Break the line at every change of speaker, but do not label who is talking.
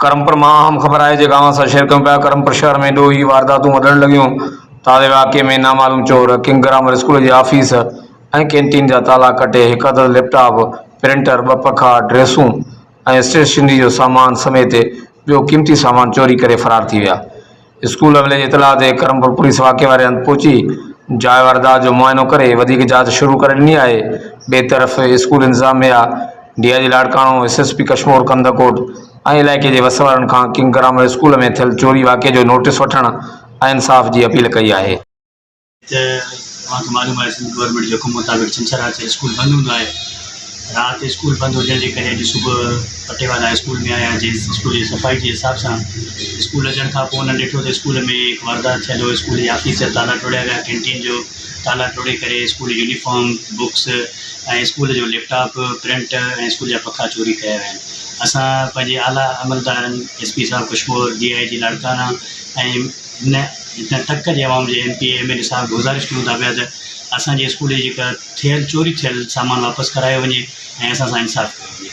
करमपुर मां अहम ख़बर है जो गांव से शेयर कयूं पिया। करमपुर शहर में ॾोही वारदातूं वधण लॻियूं। ताज़े वाक़े में नामालूम चोर किंग ग्रामर स्कूल जे ऑफिस ऐं कैंटीन जा ताला कटे हिकु अदद लैपटॉप, प्रिंटर, 2 पखा, ड्रेसूं ऐं स्टेशनरी जो सामान समेत ॿियो क़ीमती सामान चोरी करे फरार थी विया। स्कूल अमले जी इतला ते करमपुर पुलिस वाक़े वारे हंधि पहुची जाइ वारदात जो मुआइनो करे वधीक जांच शुरू करे ॾिनी आहे। ॿिए तरफ़ स्कूल इंतज़ामिया, डीआईजी लाड़काणो, एसएसपी कश्मीर कंदकोट ऐं इलाइक़े जे वसवारनि खां किंग ग्रामर स्कूल में थियल चोरी वाक़े जो नोटिस वठण ऐं इंसाफ़ जी अपील कई आहे।
तव्हांखे मालूम आहे सिंध गवर्नमेंट जे हुकुम मुताबिक़ छंछरु स्कूल बंदि हूंदो आहे। राति स्कूल बंदि हुजण जे करे अॼु सुबुह पटेवाला स्कूल में आया। जे स्कूल जी सफ़ाई जे हिसाब सां स्कूल अचण खां पोइ हुननि ॾिठो त स्कूल में हिकु वारदात थियल हो। स्कूल जी ऑफिस जा ताला टोड़िया विया, कैंटीन जो ताला टोड़े करे स्कूल जी यूनिफॉर्म, बुक्स ऐं स्कूल जो लैपटॉप, प्रिंटर ऐं स्कूल जा पखा चोरी कया विया आहिनि। असां पंहिंजे आला अमलदारनि, एसपी साहब कश्मीर, डीआईजी लाड़काना ऐं हिन तक जे आवाम जे एमपी एमएलए साहब गुज़ारिश कयूं था पिया त असांजे स्कूल जी जेका चोरी थियल सामान वापसि करायो वञे ऐं असां सां इंसाफ़ कयो।